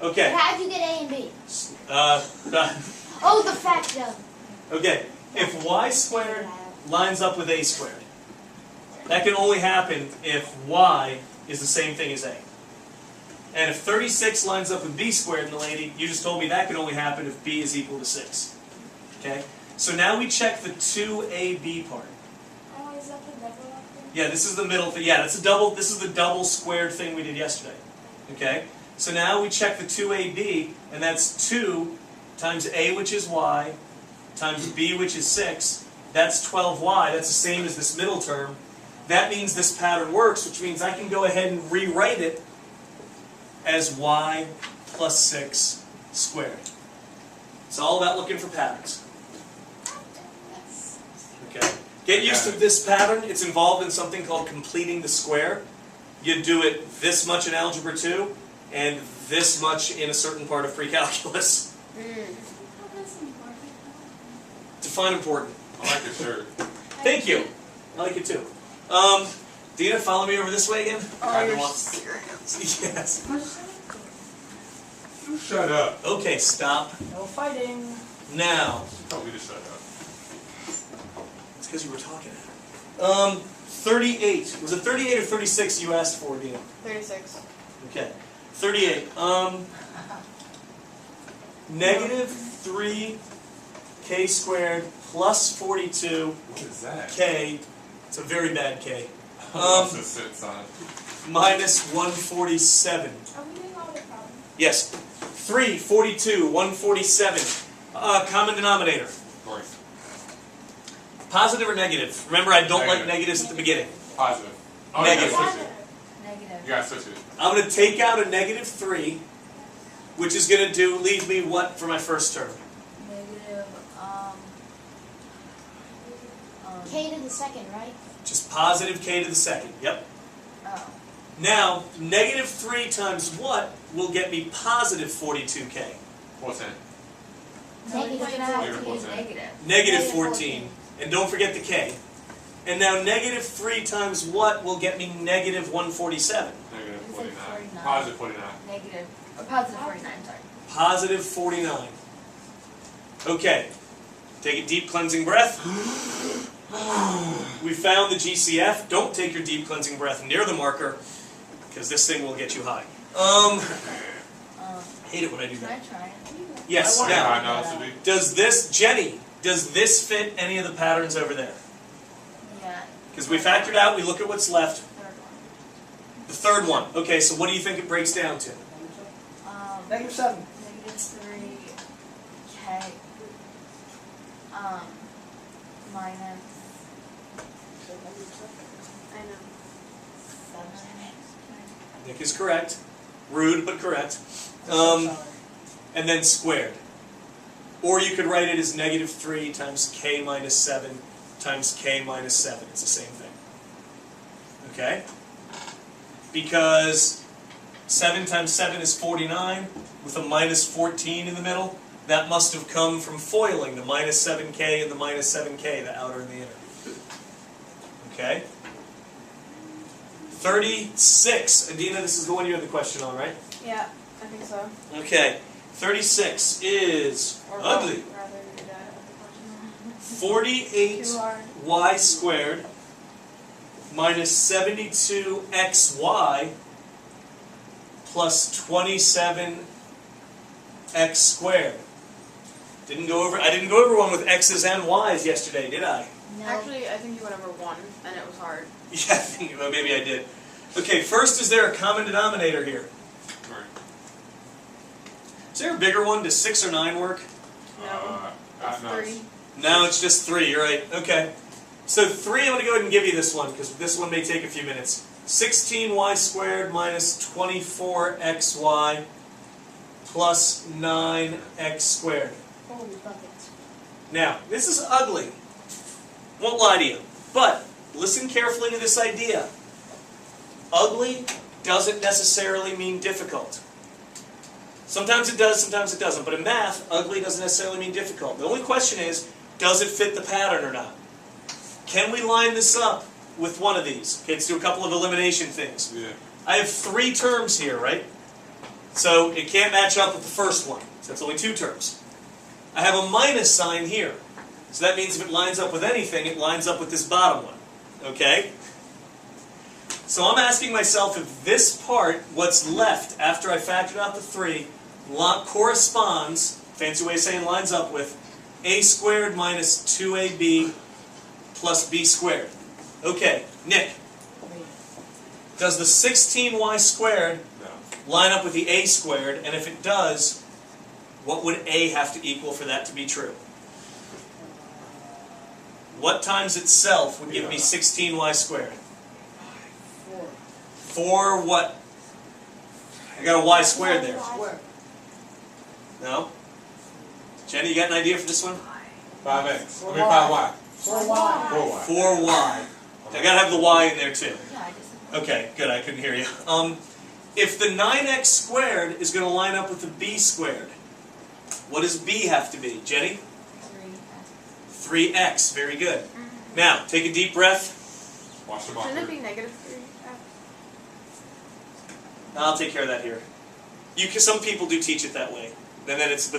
Okay. How'd you get A and B? Oh, Oh, the factor. okay. If y squared lines up with a squared, that can only happen if y is the same thing as a. And if 36 lines up with b squared, and the lady, you just told me that can only happen if b is equal to 6. Okay? So now we check the 2ab part. Oh, is that the double thing? Yeah, this is the middle thing. Yeah, that's a double. This is the double squared thing we did yesterday. Okay? So now we check the 2ab, and that's 2 times a, which is y, times b, which is 6. That's 12y. That's the same as this middle term. That means this pattern works, which means I can go ahead and rewrite it as y plus 6 squared. It's all about looking for patterns. Okay. Get used to this pattern. It's involved in something called completing the square. You do it this much in Algebra 2, and this much in a certain part of pre-calculus. Define important. I like your shirt. Thank you. I like it too. Dina, follow me over this way again. Oh, you're Yes. You shut up. Okay, stop. No fighting. Now. You told me to shut up. It's because you were talking. 38. Was it 38 or 36 you asked for, Dina? 36. Okay. 38. Negative 3k squared plus 42 What is that? k. It's a very bad k. It sits on. Minus 147. Are we doing all the problems? Yes. 3, 42, 147. Common denominator. Of course. Positive or negative? Remember, I don't like Negative. negatives at the beginning. Positive. Oh, Negative. You gotta switch it. Negative. You gotta switch it. I'm going to take out a negative 3, which is going to leave me what for my first term? Negative, K to the second, right? Just positive k to the second. Yep. oh. Now, negative 3 times what will get me positive 42k? What's in? So we're gonna have to use Negative. negative. Negative 14. And don't forget the k. And now negative 3 times what will get me negative 147? Negative It's 49. like 49. Positive 49. Negative, or positive 49, sorry. Positive 49. Okay. Take a deep cleansing breath. We found the GCF. Don't take your deep cleansing breath near the marker, because this thing will get you high. Hate it when I do Can I that. try it? Yes, I now, I know it's a big. does this, Jenny, does this fit any of the patterns over there? Yeah. Because we factored out, we look at what's left. Third one. The third one. Okay, so what do you think it breaks down to? Negative Negative 7. 3k, minus, I know, 7. Nick is correct. Rude, but correct. And then squared. Or you could write it as negative 3 times k minus 7 times k minus 7. It's the same thing. Okay? Because 7 times 7 is 49, with a minus 14 in the middle. That must have come from foiling the minus 7k and the minus 7k, the outer and the inner. Okay? 36. Adina, this is the one you had the question on, right? Yeah, I think so. Okay. 36 is Or ugly. rather, do that as a 48y squared minus 72xy plus 27x squared. I didn't go over one with x's and y's yesterday, did I? No. Actually, I think you went over 1, and it was hard. Yeah, I think well, maybe I did. Okay, first, is there a common denominator here? Right. Is there a bigger one? Does 6 or 9 work? No, it's No. 3. No, it's just 3. You're right. Okay. So 3, I'm going to go ahead and give you this one, because this one may take a few minutes. 16y squared minus 24xy plus 9x squared. Holy buckets. Now, this is ugly. Won't lie to you. But listen carefully to this idea. Ugly doesn't necessarily mean difficult. Sometimes it does, sometimes it doesn't. But in math, ugly doesn't necessarily mean difficult. The only question is, does it fit the pattern or not? Can we line this up with one of these? Okay, let's do a couple of elimination things. Yeah. I have 3 terms here, right? So it can't match up with the first one. So that's only 2 terms. I have a minus sign here. So that means if it lines up with anything, it lines up with this bottom one. Okay? So I'm asking myself if this part, what's left after I factored out the 3, corresponds, fancy way of saying lines up with, a squared minus 2ab plus b squared. Okay, Nick, does the 16y squared No. line up with the a squared? And if it does, what would a have to equal for that to be true? What times itself would give me 16y squared? 4 what? I got a y squared there. No? Jenny, you got an idea for this one? 5x. I mean 5y. 4y. 4y. 4y. I gotta have the y in there too. Yeah, I just. Okay, good, I couldn't hear you. If the 9x squared is going to line up with the b squared, what does b have to be? Jenny? 3x, very good. Now, take a deep breath. Watch them off. Shouldn't it be negative 3x? I'll take care of that here. Some people do teach it that way. And then it's, but